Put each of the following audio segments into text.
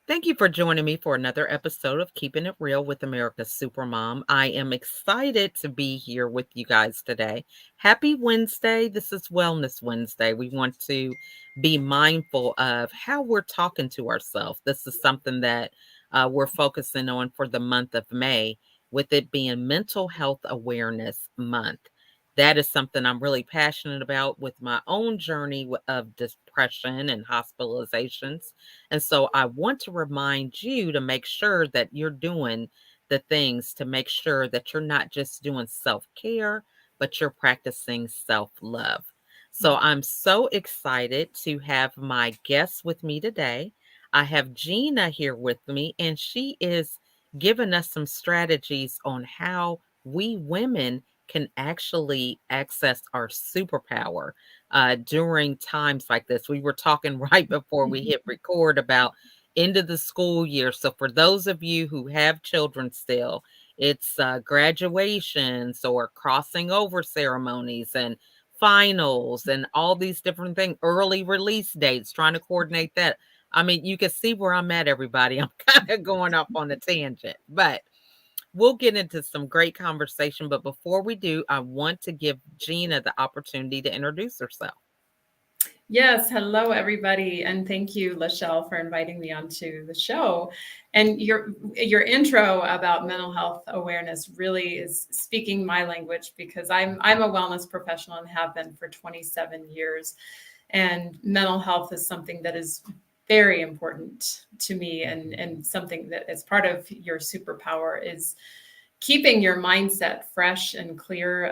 Thank you for joining me for another episode of Keeping It Real with America's Supermom. I am excited to be here with you guys today. Happy Wednesday. This is Wellness Wednesday. We want to be mindful of how we're talking to ourselves. This is something that we're focusing on for the month of May, with it being Mental Health Awareness Month. That is something I'm really passionate about with my own journey of depression and hospitalizations. And so I want to remind you to make sure that you're doing the things to make sure that you're not just doing self care, but you're practicing self love. So I'm so excited to have my guest with me today. I have Gina here with me, and she is giving us some strategies on how we women can actually access our superpower during times like this. We were talking right before we hit record about end of the school year. So for those of you who have children still, it's graduations or crossing over ceremonies and finals and all these different things, early release dates, trying to coordinate that. I mean, you can see where I'm at, everybody. I'm kind of going off on a tangent, but we'll get into some great conversation. But before we do, I want to give Gina the opportunity to introduce herself. Yes, hello everybody, and thank you, Lachelle, for inviting me onto the show. And your intro about mental health awareness really is speaking my language, because I'm a wellness professional and have been for 27 years. And mental health is something that is very important to me, and something that is part of your superpower is keeping your mindset fresh and clear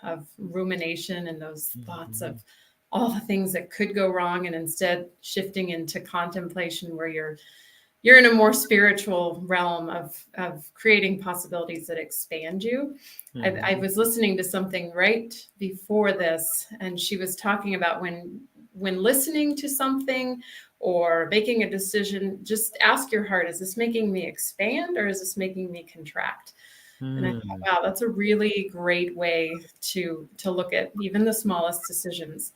of rumination and those thoughts of all the things that could go wrong, and instead shifting into contemplation, where you're in a more spiritual realm of creating possibilities that expand you. I was listening to something right before this, and she was talking about when listening to something or making a decision, just ask your heart, is this making me expand or is this making me contract? And I thought, wow, that's a really great way to look at even the smallest decisions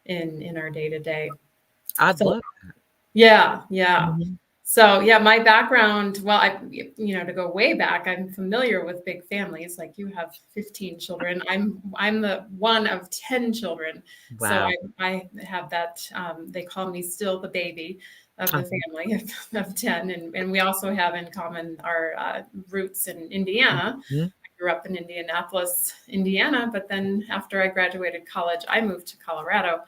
in our day to day. I'd So love yeah. that. So yeah, my background, well, to go way back, I'm familiar with big families. Like, you have 15 children. I'm the one of 10 children. So Wow. I have that, they call me still the baby of the family of 10. And we also have in common our roots in Indiana. Mhm. I grew up in Indianapolis, Indiana, but then after I graduated college, I moved to Colorado.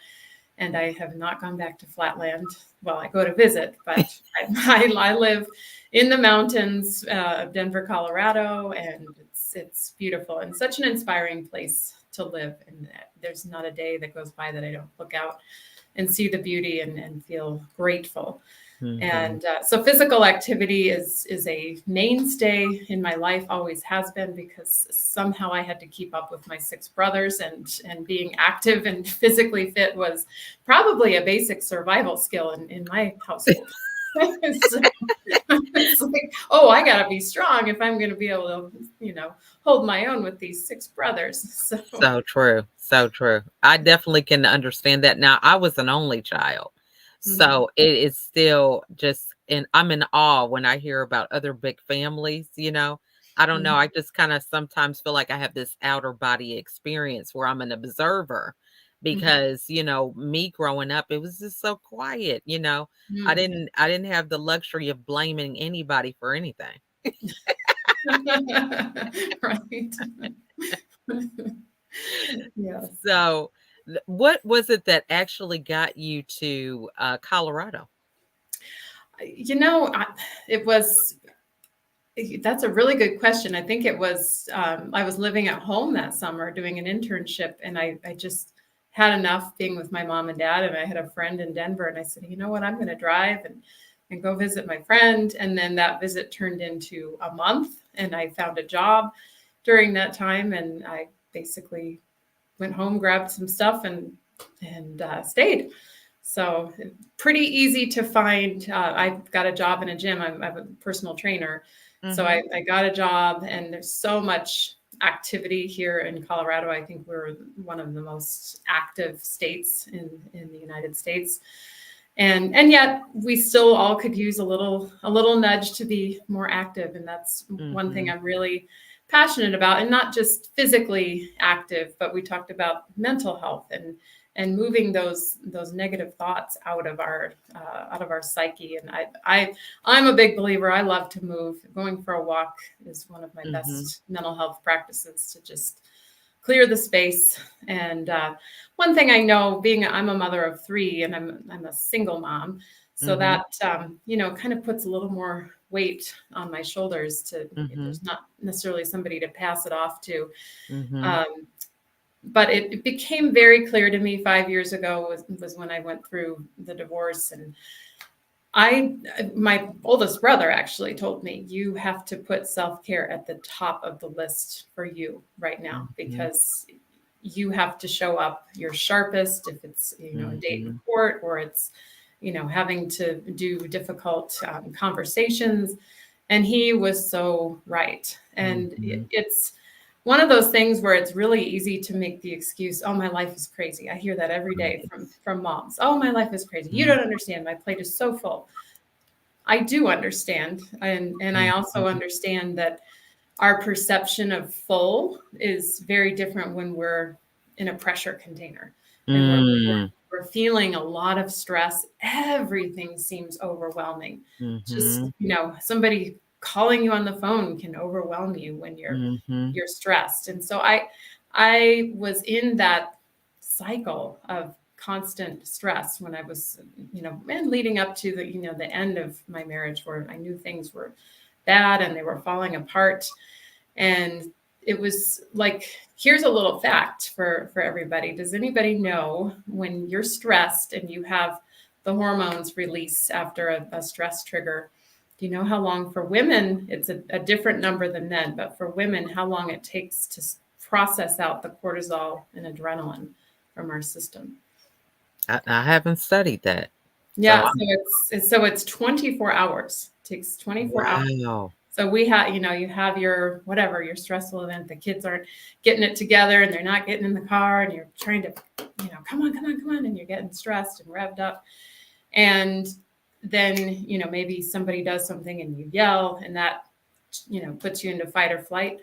And I have not gone back to Flatland. Well, I go to visit, but I live in the mountains of Denver, Colorado, and it's beautiful and such an inspiring place to live. And there's not a day that goes by that I don't look out and see the beauty and feel grateful. And so physical activity is a mainstay in my life, always has been, because somehow I had to keep up with my 6 brothers, and being active and physically fit was probably a basic survival skill in my household. So it's like, oh, I got to be strong if I'm going to be able to, hold my own with these 6 brothers. So So true. So true. I definitely can understand that. Now, I was an only child. mhm. So it is still just, and I'm in awe when I hear about other big families. I don't know. Mhm. I just kind of sometimes feel like I have this outer body experience where I'm an observer Mhm. because me growing up, it was just so quiet. I Mhm. didn't I didn't have the luxury of blaming anybody for anything. Right. Yes. So, what was it that actually got you to Colorado? I, it was, that's a really good question. I think it was, I was living at home that summer doing an internship, and I just had enough being with my mom and dad. And I had a friend in Denver, and I said, you know what, I'm going to drive and go visit my friend. And then that visit turned into a month, and I found a job during that time. And I basically went home, grabbed some stuff, and stayed. So pretty easy to find. I got a job in a gym. I'm a personal trainer. So Mhm. I got a job, and there's so much activity here in Colorado. I think we're one of the most active states in the United States. And yet we still all could use a little nudge to be more active. And that's one thing Mhm. I'm really passionate about, and not just physically active, but we talked about mental health and moving those negative thoughts out of our psyche. And I'm a big believer. I love to move. Going for a walk is one of my Mhm. best mental health practices, to just clear the space. And one thing I know, being I'm a mother of three, and I'm a single mom, so Mhm. that kind of puts a little more weight on my shoulders. To Mhm. There's not necessarily somebody to pass it off to. Mhm. Um, but it became very clear to me 5 years ago, was when I went through the divorce. And my oldest brother actually told me, you have to put self-care at the top of the list for you right now, Mhm. because you have to show up your sharpest, if it's, a date in Mhm. court, or it's, having to do difficult conversations. And he was so right. And Mhm. it's one of those things where it's really easy to make the excuse, oh, my life is crazy. I hear that every day Yes. from moms. Oh, my life is crazy. You Mhm. don't understand. My plate is so full. I do understand. And I also Mhm. understand that our perception of full is very different when we're in a pressure container, and Mm. we're feeling a lot of stress. Everything seems overwhelming. Just, Mhm. somebody calling you on the phone can overwhelm you when Mhm. you're stressed. And so I was in that cycle of constant stress when I was, and leading up to the end of my marriage, where I knew things were bad and they were falling apart. And it was like, here's a little fact for everybody. Does anybody know, when you're stressed and you have the hormones release after a stress trigger, do you know how long? For women, it's a different number than men, but for women, how long it takes to process out the cortisol and adrenaline from our system? I haven't studied that. So Yeah, so it's 24 hours. It takes 24 hours. wow. So you have your whatever, your stressful event. The kids aren't getting it together, and they're not getting in the car, and you're trying to, come on, come on, come on, and you're getting stressed and revved up. And then, maybe somebody does something and you yell, and that, puts you into fight or flight.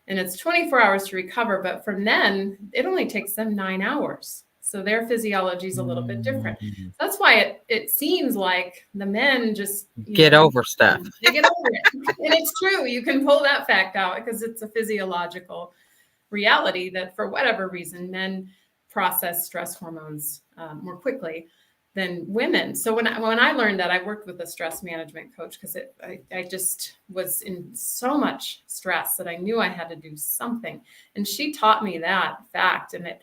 And it's 24 hours to recover. But for men, it only takes them 9 hours. So their physiology is a little bit different. Mm. That's why it seems like the men just, Get over stuff. they get over it. And it's true. You can pull that fact out, because it's a physiological reality that, for whatever reason, men process stress hormones more quickly than women. So when I learned that, I worked with a stress management coach, because I just was in so much stress that I knew I had to do something. And she taught me that fact. And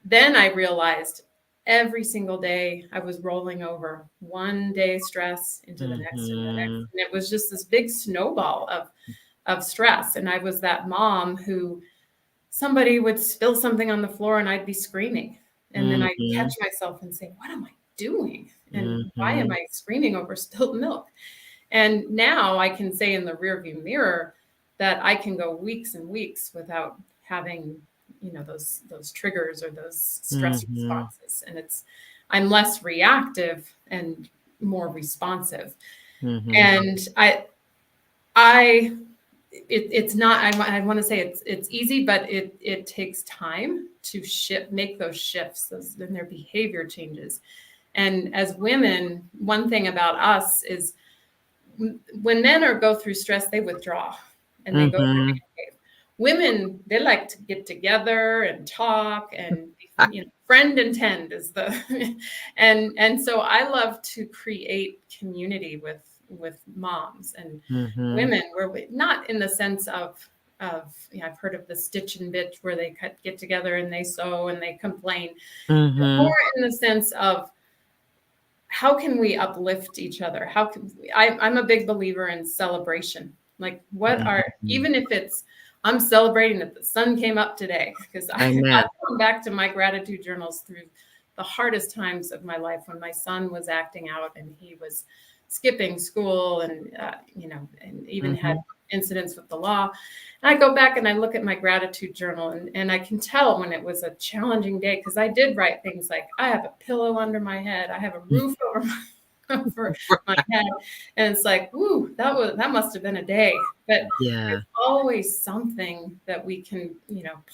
then I realized every single day I was rolling over one day stress into the next and the next. Mhm. And it was just this big snowball of stress. And I was that mom who, somebody would spill something on the floor and I'd be screaming. And then I'd catch Mhm. myself and say, what am I doing? And why am Mhm. I screaming over spilled milk? And now I can say, in the rearview mirror, that I can go weeks and weeks without having, those triggers or those stress Mhm. responses. And I'm less reactive and more responsive. Mhm. And I it's not, I want to say it's easy, but it takes time to make those shifts, then their behavior changes. And as women, one thing about us is, when men go through stress, they withdraw and they go to Mhm. the cave. Women, they like to get together and talk, and friend and tend is the and so I love to create community with moms and Mhm. women, where not in the sense of I've heard of the stitch and bitch, where they get together and they sew and they complain, but more Mhm. in the sense of, how can we uplift each other? How can I'm a big believer in celebration. Like, Mhm. even if it's, I'm celebrating that the sun came up today, because I've Amen. come back to my gratitude journals through the hardest times of my life, when my son was acting out and he was skipping school, and and even had Mhm. incidents with the law. And I go back and I look at my gratitude journal, and I can tell when it was a challenging day, because I did write things like, I have a pillow under my head, I have a roof over over my head. And it's like, ooh, that must have been a day. But Yeah. there's always something that we can,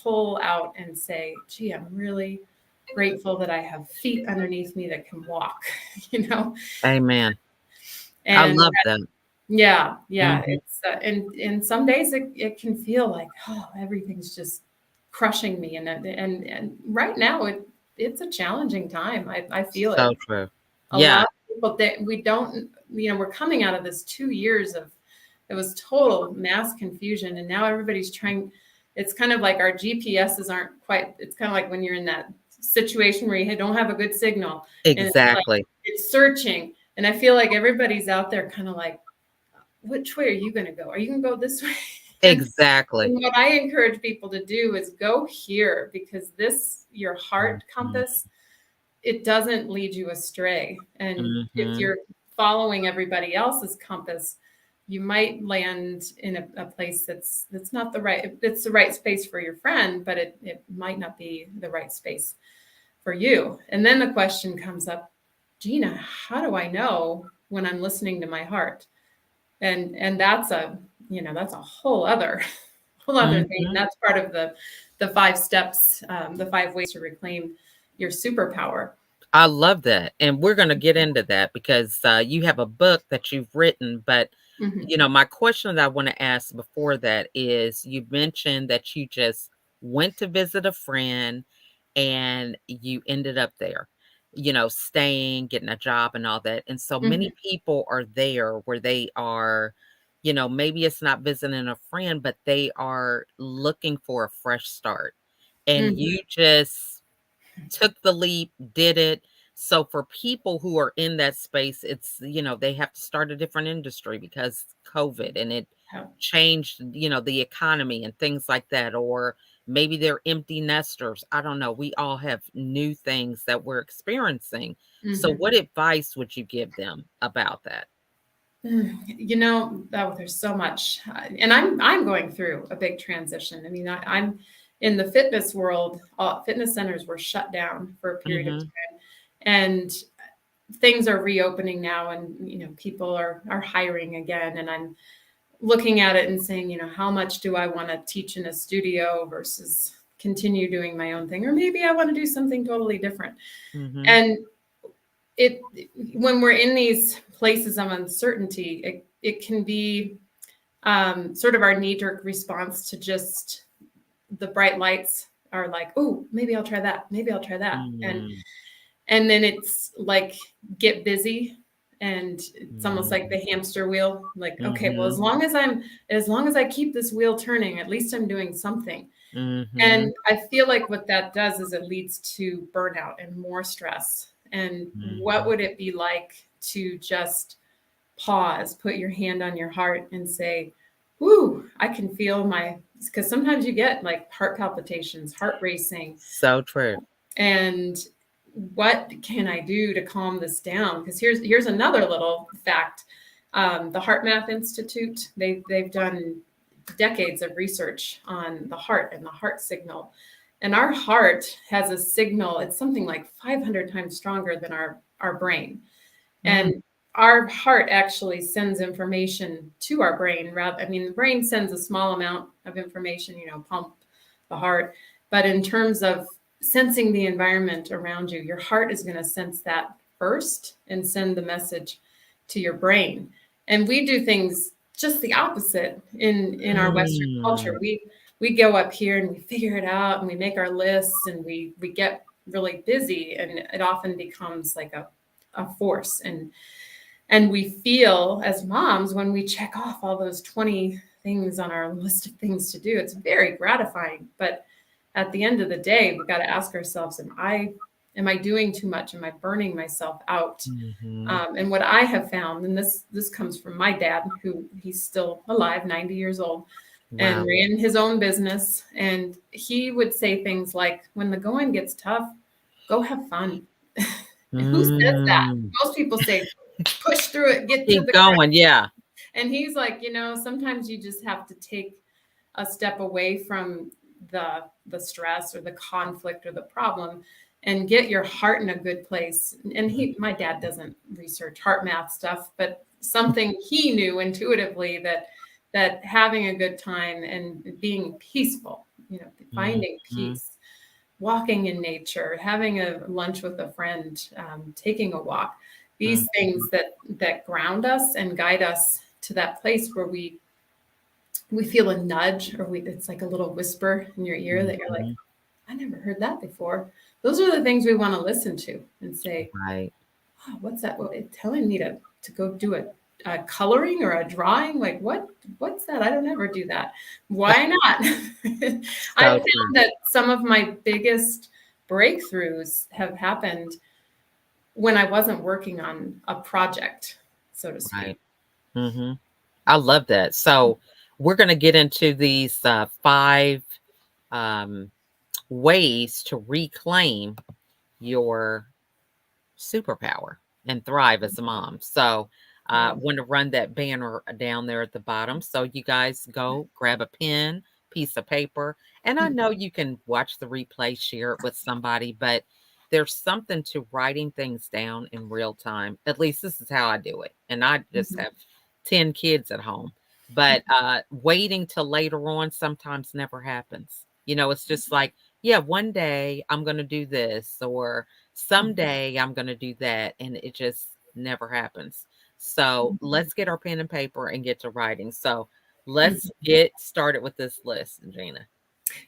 pull out and say, gee, I'm really grateful that I have feet underneath me that can walk, you know. Amen. I And love that. yeah, Mhm. it's and some days it can feel like, oh, everything's just crushing me, and right now it's a challenging time. I feel it. So true. A lot Yeah, of people that we don't, we're coming out of this 2 years of, it was total mass confusion, and now everybody's trying. It's kind of like our GPSs aren't quite. It's kind of like when you're in that situation where you don't have a good signal, and it's like exactly. it's searching. And I feel like everybody's out there kind of like, which way are you going to go? Are you going to go this way? and, Exactly. and what I encourage people to do is go here, because your heart Mhm. compass, it doesn't lead you astray. And if Mhm. you're following everybody else's compass, you might land in a place that's not the right, it's the right space for your friend, but it might not be the right space for you. And then the question comes up, Gina, how do I know when I'm listening to my heart? And that's a whole other whole other thing. Mhm. That's part of the 5 steps, the 5 ways to reclaim your superpower. I love that, and we're gonna get into that because, you have a book that you've written, but, Hmm. my question that I wanna ask before that is, you mentioned that you just went to visit a friend and you ended up there, staying, getting a job and all that, and so Hmm. many people are there where they are, maybe it's not visiting a friend, but they are looking for a fresh start, and Hmm. you just took the leap, did it. So for people who are in that space, it's, they have to start a different industry because COVID and it Yeah. changed, the economy and things like that. Or maybe they're empty nesters. I don't know. We all have new things that we're experiencing. So Hmm. what advice would you give them about that? There's so much, and I'm going through a big transition. I mean, I'm in the fitness world. All fitness centers were shut down for a period of Mhm. time, and things are reopening now, and people are hiring again. And I'm looking at it and saying, how much do I want to teach in a studio versus continue doing my own thing, or maybe I want to do something totally different. Mhm. And it when we're in these places of uncertainty, it can be sort of our knee-jerk response to just the bright lights are like, oh, maybe I'll try that, maybe I'll try that. and Mm. and then it's like, get busy, and it's almost like Mhm. the hamster wheel, like, okay, well, as Mhm. long as I keep this wheel turning, at least I'm doing something. Mhm. And I feel like what that does is it leads to burnout and more stress. And what Mhm. would it be like to just pause, put your hand on your heart and say, "Whoo, I can feel my," because sometimes you get like heart palpitations, heart racing. So true. And what can I do to calm this down? Because here's another little fact. The Heart Math Institute, they've done decades of research on the heart and the heart signal. And our heart has a signal, it's something like 500 times stronger than our brain. Mm. And our heart actually sends information to our brain. I mean, the brain sends a small amount of information, pump the heart. But in terms of sensing the environment around you, your heart is going to sense that first and send the message to your brain. And we do things just the opposite in our Western culture. Mm. We go up here and we figure it out, and we make our lists, and we get really busy, and it often becomes like a force. And we feel as moms, when we check off all those 20 things on our list of things to do, it's very gratifying. But at the end of the day, we got to ask ourselves, am I doing too much? Am I burning myself out? Mhm. And what I have found, and this comes from my dad, who he's still alive, 90 years old, and Wow. ran his own business. And he would say things like, when the going gets tough, go have fun. Who says that? Mm. Most people say, push through it, get to Keep the going, yeah. And he's like, sometimes you just have to take a step away from the stress or the conflict or the problem and get your heart in a good place. And my dad doesn't research heart math stuff, but something he knew intuitively, that having a good time and being peaceful, finding Mhm. peace, walking in nature, having a lunch with a friend, taking a walk, these Mhm. things that ground us and guide us to that place where we feel a nudge, or it's like a little whisper in your ear that you're like, Mhm. I never heard that before. Those are the things we want to listen to and say, Right. oh, what's that? Well, it's telling me to go do a coloring or a drawing. Like, what's that? I don't ever do that. Why not? I So found true. that some of my biggest breakthroughs have happened when I wasn't working on a project, so to speak. Right. Mhm. I love that. So we're going to get into these 5 um, ways to reclaim your superpower and thrive as a mom. So, Yeah. want to run that banner down there at the bottom. So, you guys go grab a pen, piece of paper, and I know you can watch the replay, share it with somebody, but there's something to writing things down in real time. At least this is how I do it. And I just Mhm. have 10 kids at home. But waiting till later on sometimes never happens. It's just like, yeah, one day I'm going to do this, or someday I'm going to do that. And it just never happens. So let's get our pen and paper and get to writing. So let's get started with this list, Gina.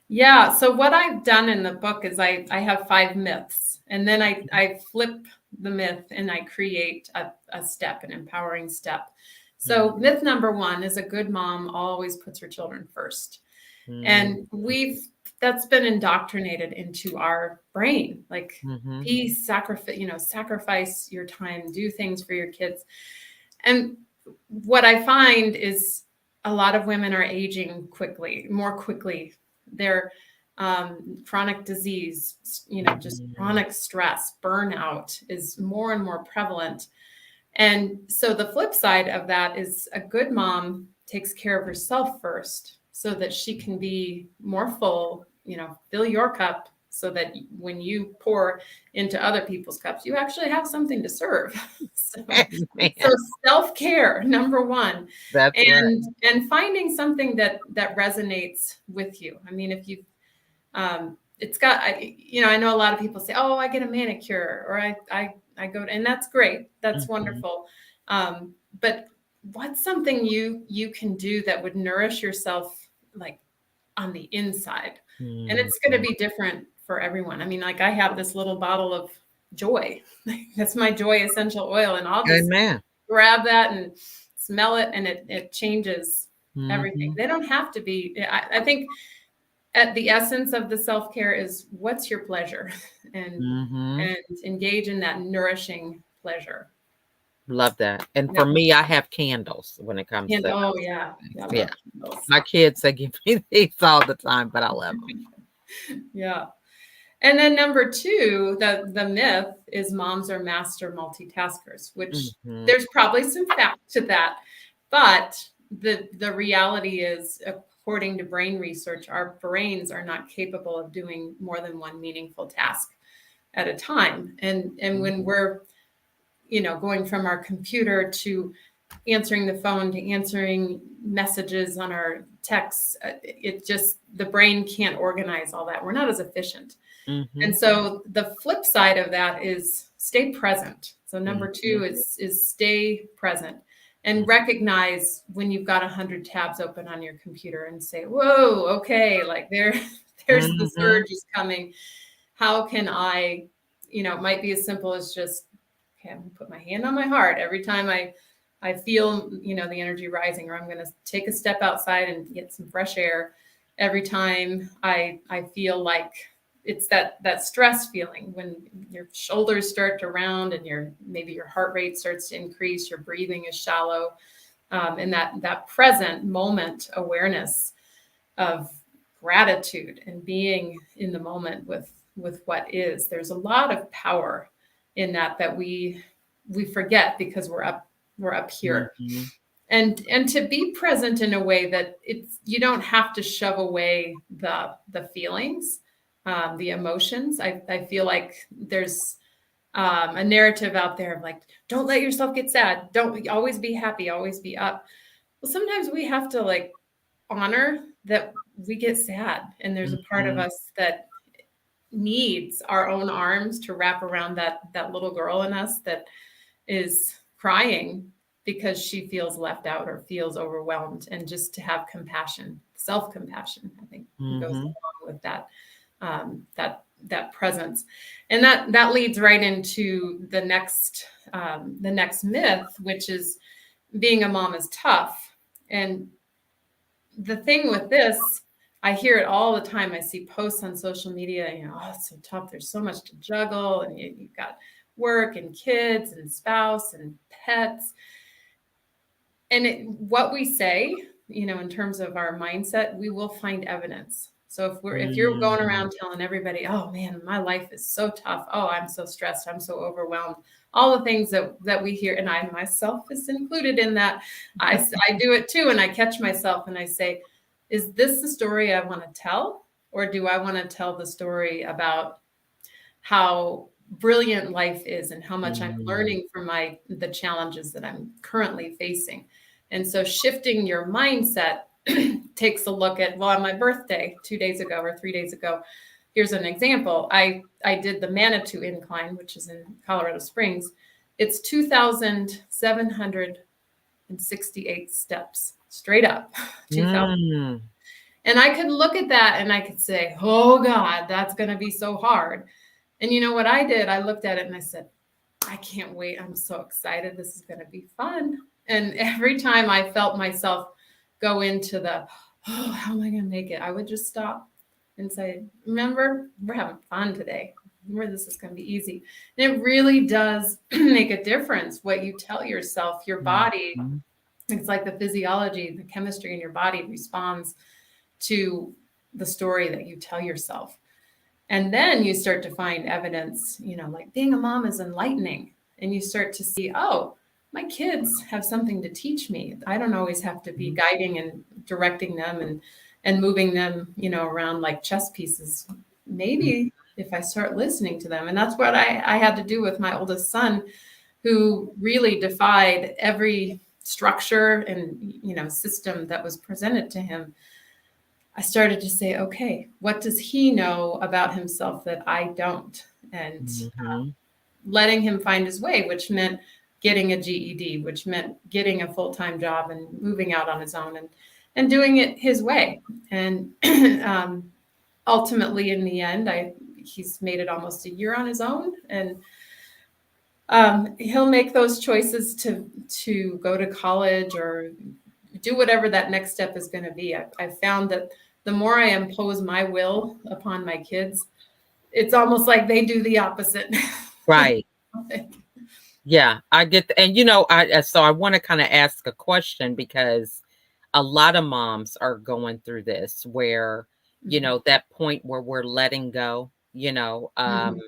Yeah. So what I've done in the book is I have 5 myths, and then I flip the myth and I create a step, an empowering step. Mhm. So myth number 1 is a good mom always puts her children first. Mhm. And that's been indoctrinated into our brain, like Mhm. sacrifice your time, do things for your kids. And what I find is a lot of women are aging more quickly. Their chronic disease, just Mhm. chronic stress, burnout is more and more prevalent. And so the flip side of that is a good mom takes care of herself first so that she can be more full, fill your cup so that when you pour into other people's cups, you actually have something to serve. So Amen. self-care, number 1, That's right. and finding something that resonates with you. I mean, if you it's got, I know a lot of people say, oh, I get a manicure, or I go to, and that's great. That's Mhm. wonderful. But what's something you can do that would nourish yourself, like on the inside? And it's going to Mhm. be different for everyone. I mean, like I have this little bottle of joy. That's my joy essential oil. And I'll just Amen. grab that and smell it, and it changes everything. Mhm. They don't have to be, I think at the essence of the self-care is what's your pleasure, and Mhm. engage in that nourishing pleasure. Love that. And for Yeah. me, I have candles when it comes to And oh those yeah, things. I Yeah. love candles. My kids, they give me these all the time, but I love them. Yeah. And then number 2, the myth is moms are master multitaskers, which Mhm. there's probably some fact to that. But the reality is, according to brain research, our brains are not capable of doing more than one meaningful task at a time. And Mhm. when we're, going from our computer to answering the phone to answering messages on our texts, it just, the brain can't organize all that. We're not as efficient. And Mhm. so the flip side of that is stay present. So number Mhm. 2 is stay present and recognize when you've got 100 tabs open on your computer and say, whoa, okay, like there's the Mhm. surge is coming. How can I, it might be as simple as just, okay, I'm gonna put my hand on my heart every time I feel, the energy rising, or I'm going to take a step outside and get some fresh air every time I feel like it's that stress feeling when your shoulders start to round and maybe your heart rate starts to increase, your breathing is shallow, and that present moment awareness of gratitude and being in the moment with what is. There's a lot of power in that we forget because we're up here. Mhm. and to be present in a way that you don't have to shove away the feelings, the emotions. I feel like there's a narrative out there of like, don't let yourself get sad, don't always be happy, always be up. Well, sometimes we have to like honor that we get sad, and there's a part of Mhm. us that needs our own arms to wrap around that little girl in us that is crying because she feels left out or feels overwhelmed, and just to have compassion, self-compassion, I think goes Mhm. along with that, that presence. And that leads right into the next myth, which is being a mom is tough. And the thing with this, I hear it all the time. I see posts on social media, oh, it's so tough. There's so much to juggle. And you've got work and kids and spouse and pets. And what we say, in terms of our mindset, we will find evidence. So if you're going Mm. around telling everybody, oh man, my life is so tough. Oh, I'm so stressed. I'm so overwhelmed. All the things that we hear, and I myself is included in that. I do it too. And I catch myself and I say, is this the story I want to tell? Or do I want to tell the story about how brilliant life is and how much I'm Mm. learning from the challenges that I'm currently facing? And so shifting your mindset takes a look at, well, on my birthday 2 days ago or 3 days ago, here's an example. I did the Manitou Incline, which is in Colorado Springs. It's 2,768 steps straight up. 2000. Mm. And I could look at that and I could say, oh God, that's going to be so hard. And you know what I did? I looked at it and I said, I can't wait. I'm so excited. This is going to be fun. And every time I felt myself go into oh, how am I going to make it? I would just stop and say, remember, we're having fun today. Remember, this is going to be easy. And it really does make a difference what you tell yourself. Your body, Mhm. it's like the physiology, the chemistry in your body responds to the story that you tell yourself. And then you start to find evidence, like being a mom is enlightening. And you start to see, oh, my kids have something to teach me. I don't always have to be Mhm. guiding and directing them and moving them, around like chess pieces. Maybe if I start listening to them. And that's what I had to do with my oldest son, who really defied every structure and system that was presented to him. I started to say, okay, what does he know about himself that I don't? And Mhm. letting him find his way, which meant getting a GED, which meant getting a full-time job and moving out on his own and doing it his way. And ultimately, in the end, he's made it almost a year on his own, and he'll make those choices to go to college or do whatever that next step is going to be. I've found that the more I impose my will upon my kids, it's almost like they do the opposite. Right. Yeah, I get and so I want to kind of ask a question because a lot of moms are going through this where, Mhm. that point where we're letting go, Mhm.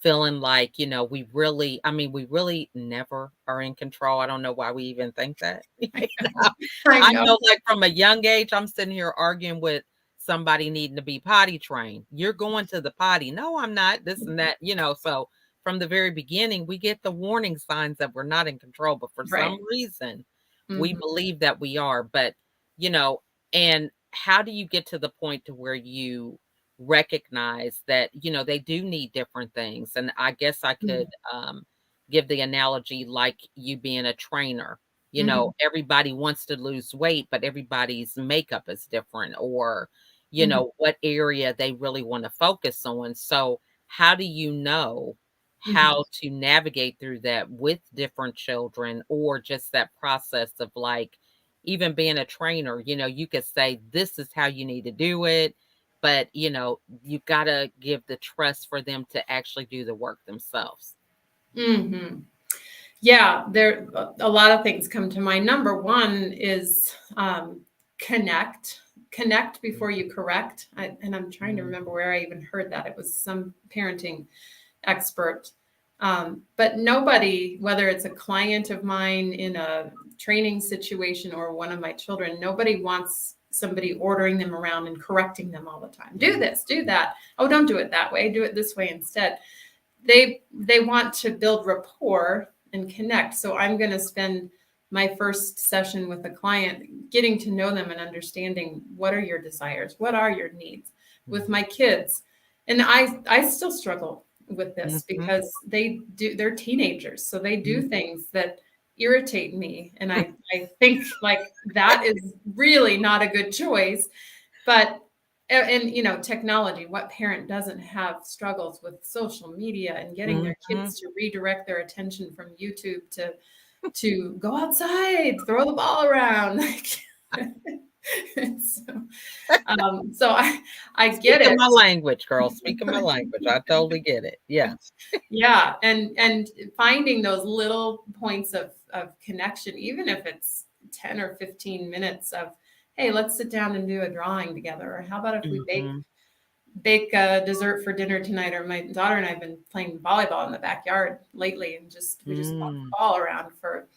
feeling like, we really never are in control. I don't know why we even think that. I know. I I know. know, like, from a young age, I'm sitting here arguing with somebody needing to be potty trained. "You're going to the potty." "No, I'm not," this and that, so from the very beginning, we get the warning signs that we're not in control, but for some Right. reason, we Mhm. believe that we are, but, you know and how do you get to the point to where you recognize that, they do need different things? And I guess I could, Mhm. give the analogy like you being a trainer. Mhm. Everybody wants to lose weight, but everybody's makeup is different, or, Mhm. what area they really want to focus on. So, how do you know Mhm. how to navigate through that with different children, or just that process of, like, even being a trainer, you could say, this is how you need to do it, but, you gotta give the trust for them to actually do the work themselves. Mhm. Yeah, there a lot of things come to mind. Number one is connect. Connect before you correct. And I'm trying to Mhm. remember where I even heard that. It was some parenting expert. But nobody, whether it's a client of mine in a training situation or one of my children, nobody wants somebody ordering them around and correcting them all the time. Do this, do that. Oh, don't do it that way. Do it this way instead. They want to build rapport and connect. So I'm going to spend my first session with a client getting to know them and understanding what are your desires, what are your needs. With my kids, and I still struggle with this Mhm. because they're teenagers, so they do things that irritate me, and I think like that is really not a good choice. But and you know, technology, what parent doesn't have struggles with social media and getting their Mhm. kids to redirect their attention from YouTube to go outside, throw the ball around, like so, so I get Speaking it. my language, girl, speaking my language. I totally get it. Yeah. Yeah, and finding those little points of connection, even if it's 10 or 15 minutes of, hey, let's sit down and do a drawing together. Or how about if we Mhm. bake a dessert for dinner tonight? Or my daughter and I have been playing volleyball in the backyard lately, and we just walk the Mm. ball around for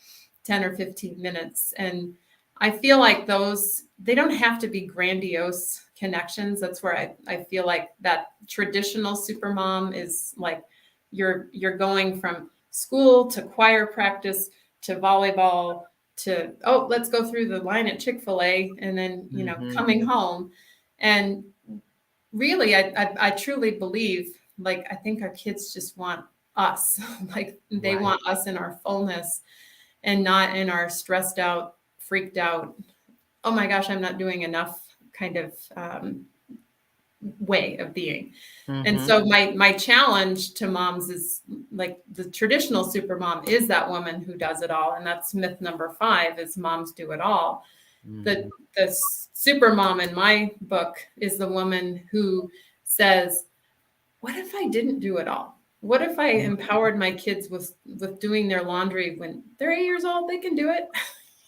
10 or 15 minutes. And I feel like they don't have to be grandiose connections. That's where I feel like that traditional supermom is like you're going from school to choir practice to volleyball to, oh, let's go through the line at Chick-fil-A, and then, you know, Mhm. coming home. And really, I truly believe, like, I think our kids just want us, like they Right. want us in our fullness and not in our stressed out, freaked out, oh my gosh, I'm not doing enough kind of way of being. And Mhm. so my challenge to moms is like the traditional super mom is that woman who does it all. And that's myth number 5 is moms do it all. The Mhm. the super mom in my book is the woman who says, what if I didn't do it all? What if I Mhm. empowered my kids with doing their laundry when they're 8 years old? They can do it.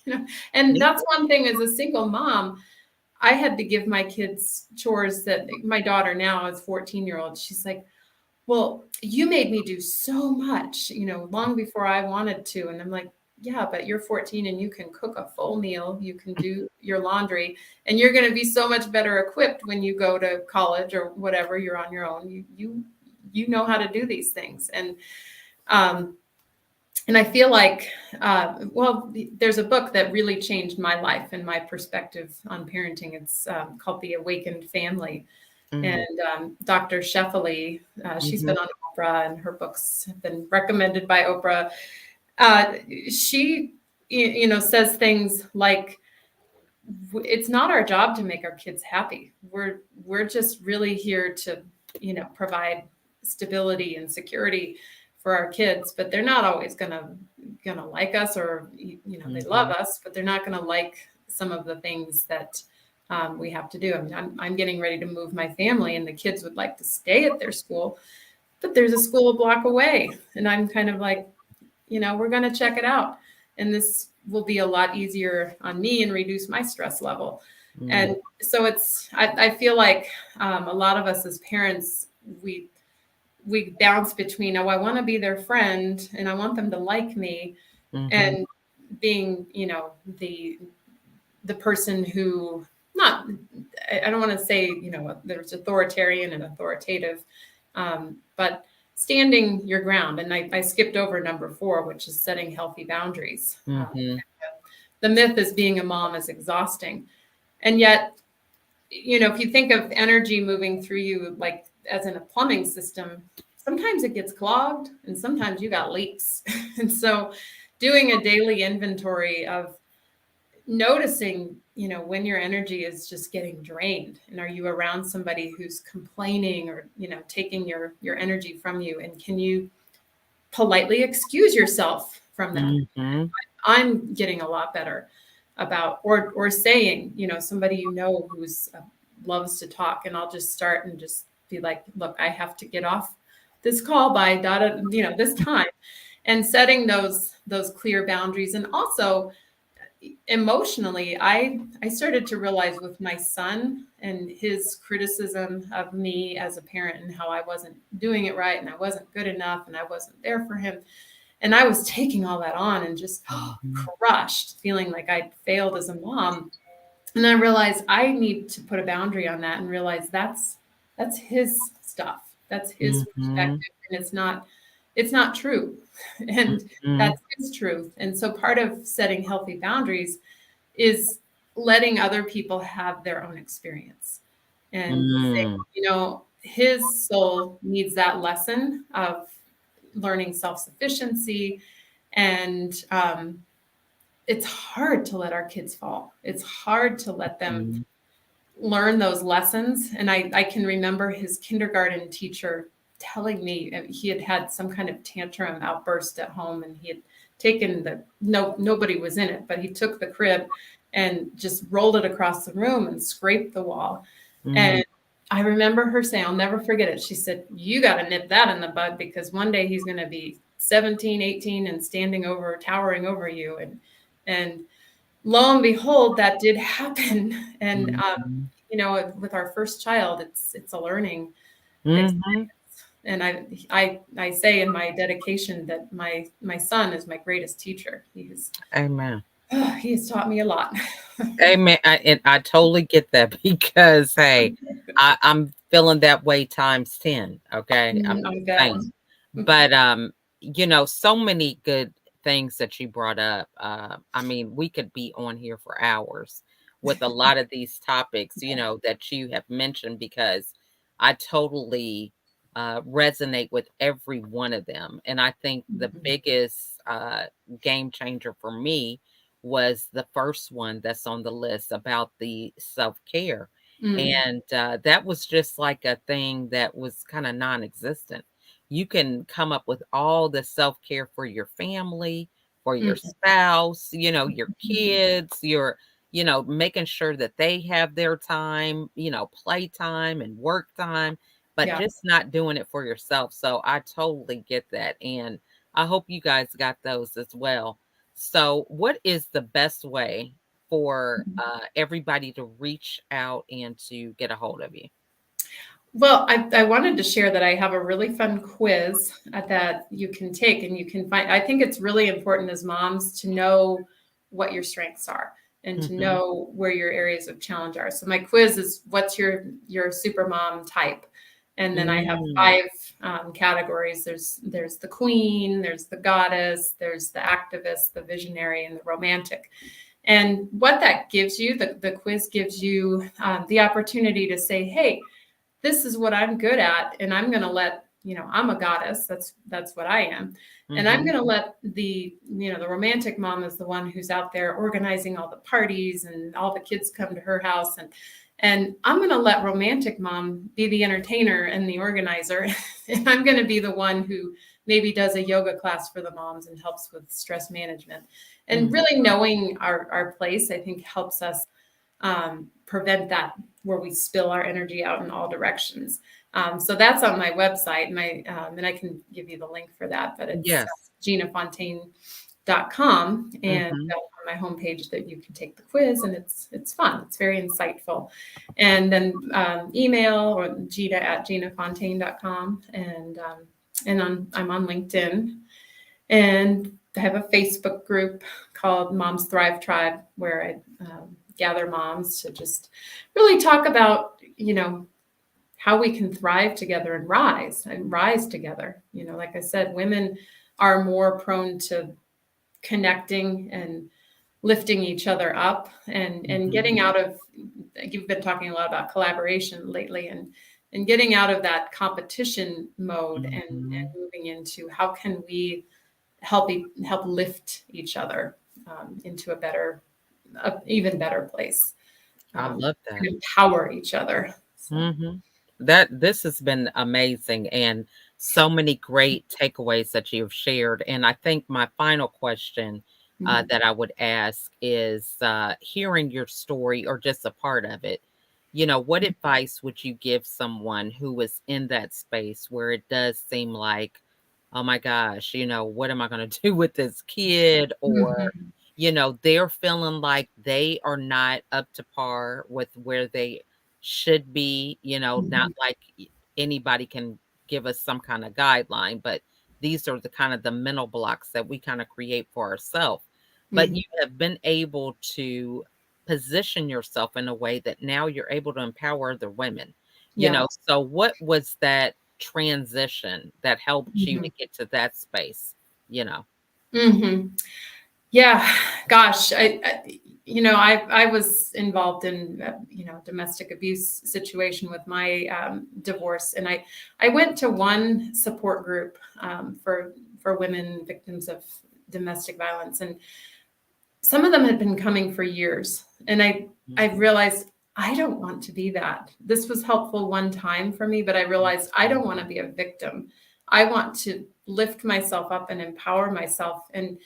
You know, and Yeah. that's one thing as a single mom. I had to give my kids chores that my daughter now is 14-year-old. She's like, well, you made me do so much, you know, long before I wanted to. And I'm like, yeah, but you're 14 and you can cook a full meal, you can do your laundry, and you're going to be so much better equipped when you go to college or whatever, you're on your own. You know how to do these things. Um, and I feel like, well, there's a book that really changed my life and my perspective on parenting. It's called The Awakened Family. And Mm. Dr. Shefali, she's Mhm. been on Oprah, and her books have been recommended by Oprah. She, you know, says things like, "It's not our job to make our kids happy. We're just really here to, you know, provide stability and security for our kids. But they're not always gonna like us, or you know, they love Mhm. us, but they're not gonna like some of the things that." We have to do. I mean, I'm getting ready to move my family, and the kids would like to stay at their school, but there's a school a block away. And I'm kind of like, you know, we're going to check it out. And this will be a lot easier on me and reduce my stress level. Mm. And so I feel like a lot of us as parents, we, we bounce between, oh, I want to be their friend and I want them to like me, Mhm. and being, you know, the person who, not, I don't want to say, you know, there's authoritarian and authoritative, but standing your ground. And I skipped over number 4, which is setting healthy boundaries. Mhm. The myth is being a mom is exhausting. And yet, you know, if you think of energy moving through you, like as in a plumbing system, sometimes it gets clogged and sometimes you got leaks. And so doing a daily inventory of noticing, you know, when your energy is just getting drained, and are you around somebody who's complaining or, you know, taking your energy from you, and can you politely excuse yourself from them? Mhm. I'm getting a lot better about, or saying, you know, somebody, you know, who's loves to talk, and I'll just start and just be like, look, I have to get off this call by data, you know, this time, and setting those clear boundaries. And also emotionally, I started to realize with my son and his criticism of me as a parent and how I wasn't doing it right and I wasn't good enough and I wasn't there for him. And I was taking all that on and just Mhm. crushed, feeling like I'd failed as a mom. And I realized I need to put a boundary on that and realize that's his stuff. That's his Mhm. perspective. And it's not true. And Mhm. that's his truth. And so part of setting healthy boundaries is letting other people have their own experience and say, Mm. well, his soul needs that lesson of learning self-sufficiency. And it's hard to let our kids fall. It's hard to let them Mhm. learn those lessons. And I can remember his kindergarten teacher telling me he had had some kind of tantrum outburst at home, and he had taken nobody was in it, but he took the crib and just rolled it across the room and scraped the wall. Mhm. And I remember her saying, I'll never forget it. She said, you got to nip that in the bud, because one day he's going to be 17, 18 and towering over you. And lo and behold, that did happen. And Mhm. with our first child, it's a learning experience. Mhm. And I say in my dedication that my son is my greatest teacher. Amen. He has taught me a lot. Amen. And I totally get that because, hey, I'm feeling that way times 10. Okay. I'm I just bet. saying. But, so many good things that you brought up. I mean, we could be on here for hours with a lot of these topics, that you have mentioned because I totally resonate with every one of them. And I think the Mhm. biggest game changer for me was the first one that's on the list about the self-care. Mm, And that was just like a thing that was kind of non-existent. You can come up with all the self-care for your family, for your mm, spouse, your mhm. kids, making sure that they have their time, playtime and work time, but Yeah. just not doing it for yourself. So I totally get that. And I hope you guys got those as well. So, what is the best way for everybody to reach out and to get a hold of you? Well, I wanted to share that I have a really fun quiz that you can take, and you can find. I think it's really important as moms to know what your strengths are and to Mhm. know where your areas of challenge are. So my quiz is, what's your super mom type? And then I have Mm. five categories. There's the queen, there's the goddess, there's the activist, the visionary, and the romantic. And what that gives you, the quiz gives you the opportunity to say, hey, this is what I'm good at, and I'm going to let, I'm a goddess. That's what I am. And I'm Mhm. going to let the romantic mom is the one who's out there organizing all the parties and all the kids come to her house, and I'm going to let romantic mom be the entertainer and the organizer. And I'm going to be the one who maybe does a yoga class for the moms and helps with stress management. And Mhm. really knowing our place, I think, helps us prevent that, where we spill our energy out in all directions. So that's on my website, and I can give you the link for that, but it's Yes. ginafontaine.com, and Mhm. on my homepage that you can take the quiz, and it's fun. It's very insightful. And then email or gina@ginafontaine.com, and I'm on LinkedIn, and I have a Facebook group called Moms Thrive Tribe, where I gather moms to just really talk about, how we can thrive together and rise together. Like I said, women are more prone to connecting and lifting each other up, and Mhm. getting out of, you've been talking a lot about collaboration lately, and getting out of that competition mode, and Mhm. moving into how can we help lift each other into even better place, I love that. and empower each other. So, Mhm. This has been amazing and so many great takeaways that you've shared. And I think my final question mhm, that I would ask is hearing your story or just a part of it. What advice would you give someone who is in that space where it does seem like, oh my gosh, what am I going to do with this kid? Or, mhm, they're feeling like they are not up to par with where they should be, not mhm, like anybody can give us some kind of guideline, but these are the kind of the mental blocks that we kind of create for ourselves. But Mhm. you have been able to position yourself in a way that now you're able to empower other women, Yeah. so what was that transition that helped you Mhm. to get to that space, you know? Mhm. Yeah, gosh, I was involved in domestic abuse situation with my divorce, and I went to one support group for women victims of domestic violence, and some of them had been coming for years, and I Mhm. realized I don't want to be that. This was helpful one time for me, but I realized I don't want to be a victim. I want to lift myself up and empower myself and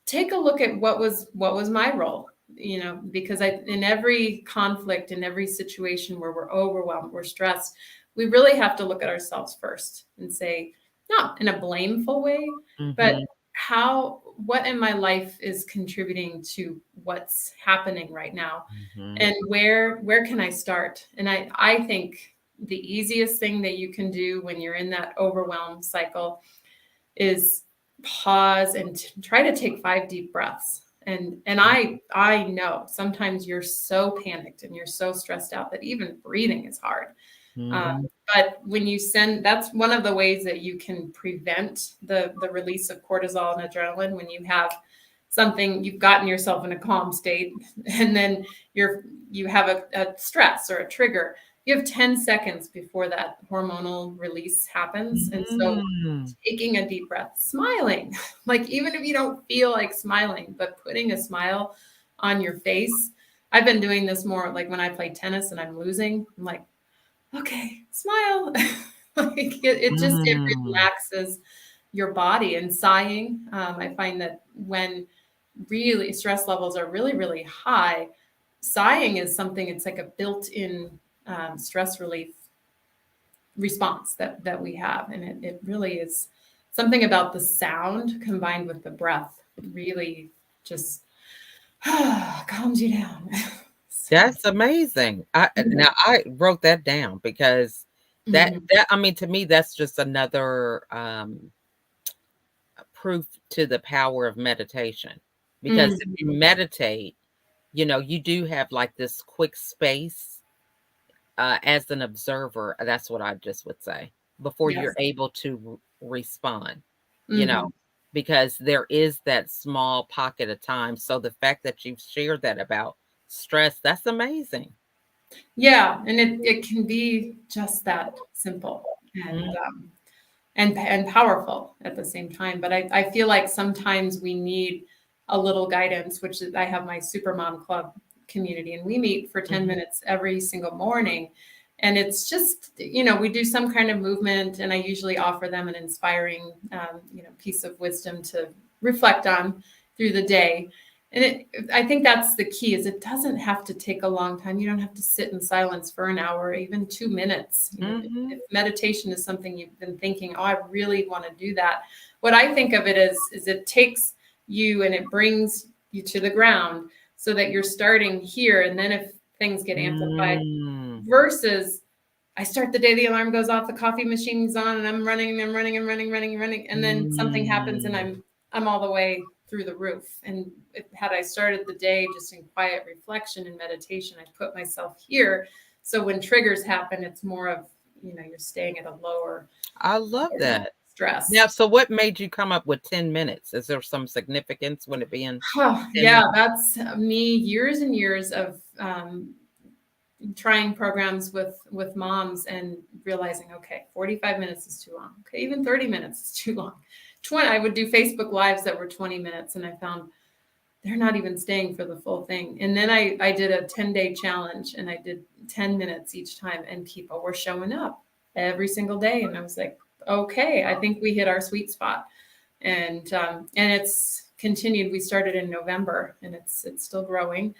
take a look at what was my role, because in every conflict, in every situation where we're overwhelmed, we're stressed, we really have to look at ourselves first and say, not in a blameful way, but Mhm. what in my life is contributing to what's happening right now, Mhm. and where can I start? And I think the easiest thing that you can do when you're in that overwhelm cycle is pause and try to take 5 deep breaths. And I know sometimes you're so panicked and you're so stressed out that even breathing is hard. Mhm. But when you that's one of the ways that you can prevent the release of cortisol and adrenaline. When you have something, you've gotten yourself in a calm state, and then you have a stress or a trigger, you have 10 seconds before that hormonal release happens. And so Mm. taking a deep breath, smiling, like even if you don't feel like smiling, but putting a smile on your face. I've been doing this more like when I play tennis and I'm losing. I'm like, okay, smile. Like it Mm. relaxes your body. And sighing, I find that when really stress levels are really, really high, sighing is something, it's like a built-in stress relief response that we have. And it really is something about the sound combined with the breath really just calms you down. So, That's amazing. yeah. Now I wrote that down because Mhm. I mean, to me, that's just another proof to the power of meditation. Because if Mhm. you meditate, you do have like this quick space as an observer. That's what I just would say before you're Yes. able to respond, you know, Mhm. because there is that small pocket of time. So the fact that you've shared that about stress, that's amazing. Yeah, and it can be just that simple and Mm, and powerful at the same time. But I feel like sometimes we need a little guidance, which is I have my Supermom Club community, and we meet for 10 mhm, minutes every single morning. And it's just, we do some kind of movement, and I usually offer them an inspiring, piece of wisdom to reflect on through the day. And I think that's the key is it doesn't have to take a long time. You don't have to sit in silence for an hour, even 2 minutes. If mhm, meditation is something you've been thinking, oh, I really want to do that. What I think of it is it takes you and it brings you to the ground so that you're starting here. And then if things get amplified mm, versus I start the day, the alarm goes off, the coffee machine's on, and I'm running and I'm running and running, running, running. And then something happens and mm. I'm all the way through the roof. And had I started the day just in quiet reflection and meditation, I put myself here. So when triggers happen, it's more of, you're staying at a lower I love that. Now, stress. so what made you come up with 10 minutes? Is there some significance when it being Oh, 10 yeah, minutes? that's me, years and years of trying programs with moms and realizing, okay, 45 minutes is too long. Okay, even 30 minutes is too long. 20, I would do Facebook lives that were 20 minutes, and I found they're not even staying for the full thing. And then I did a 10-day challenge, and I did 10 minutes each time, and people were showing up every single day. And I was like, okay, I think we hit our sweet spot. And it's continued. We started in November, and it's still growing.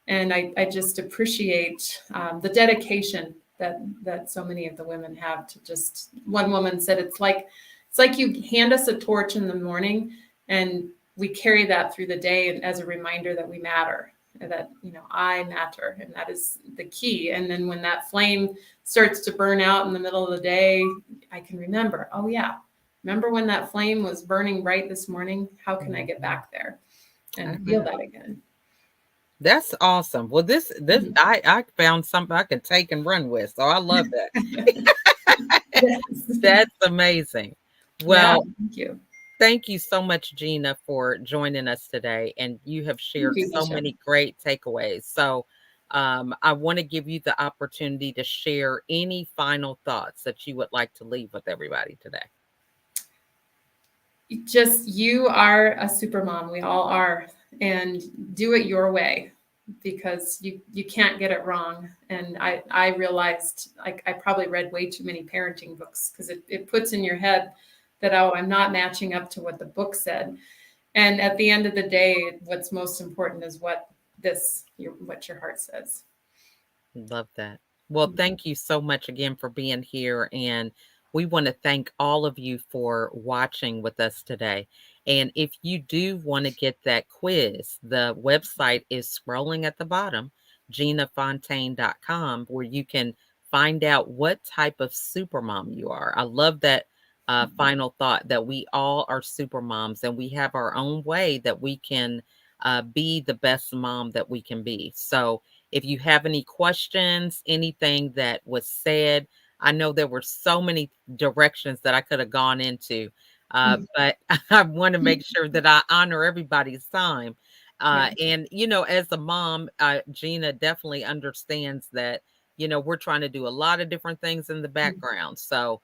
And I just appreciate the dedication that so many of the women have to just. One woman said it's like you hand us a torch in the morning, and we carry that through the day and as a reminder that we matter, and that I matter, and that is the key. And then when that flame starts to burn out in the middle of the day, I can remember, oh yeah, Remember when that flame was burning bright this morning? How can I get Mhm. back there and feel Amen. that again? That's awesome. Well, this Mhm. I found something I can take and run with. So I love that. Yes. That's amazing. Yeah, Well, thank you. thank you so much, Gina, for joining us today. And you have Thank shared you, so Michelle. many great takeaways. So I want to give you the opportunity to share any final thoughts that you would like to leave with everybody today. Just you are a super mom. We all are, and do it your way because you can't get it wrong. And I realized like I probably read way too many parenting books because it puts in your head that, oh, I'm not matching up to what the book said. And at the end of the day, what's most important is what your heart says. Love that. Well, thank you so much again for being here. And we want to thank all of you for watching with us today. And if you do want to get that quiz, the website is scrolling at the bottom, ginafontaine.com, where you can find out what type of supermom you are. I love that final thought that we all are supermoms and we have our own way that we can be the best mom that we can be. So, if you have any questions, anything that was said, I know there were so many directions that I could have gone into, but I want to make sure that I honor everybody's time. Yeah. And, as a mom, Gina definitely understands that, we're trying to do a lot of different things in the background. So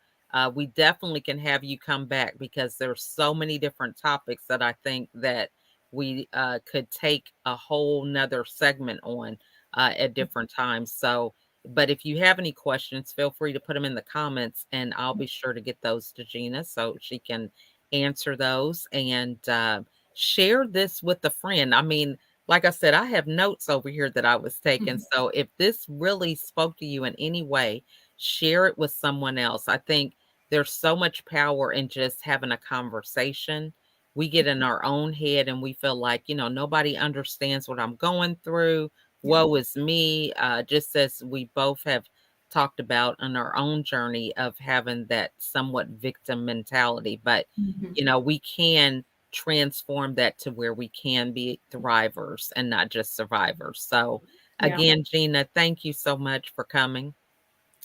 we definitely can have you come back because there's so many different topics that I think that we could take a whole nother segment on at different times. So, but if you have any questions, feel free to put them in the comments and I'll be sure to get those to Gina so she can answer those and share this with a friend. I mean, like I said, I have notes over here that I was taking. So if this really spoke to you in any way, share it with someone else. I think there's so much power in just having a conversation. We get in our own head and we feel like, nobody understands what I'm going through. Yeah. Woe is me, just as we both have talked about on our own journey of having that somewhat victim mentality. But, Mhm. we can transform that to where we can be thrivers and not just survivors. So, Yeah. again, Gina, thank you so much for coming.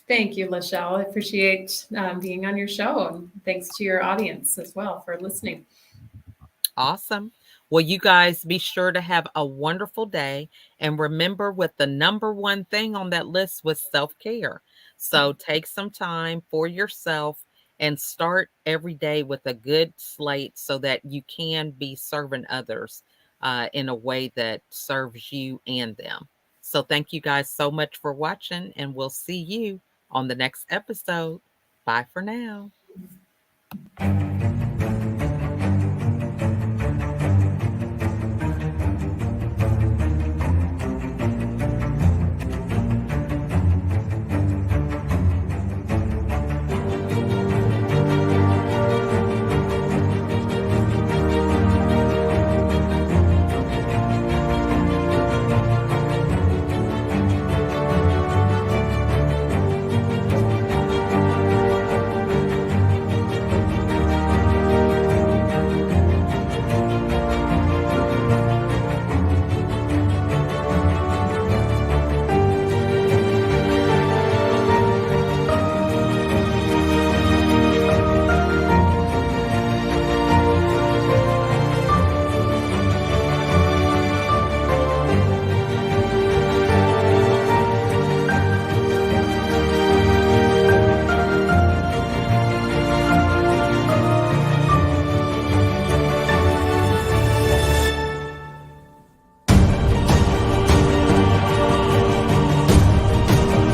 Thank you, Lachelle. I appreciate being on your show. And thanks to your audience as well for listening. Awesome. Well, you guys be sure to have a wonderful day. And remember, with the number one thing on that list was self care. So take some time for yourself and start every day with a good slate so that you can be serving others in a way that serves you and them. So thank you guys so much for watching, and we'll see you on the next episode. Bye for now.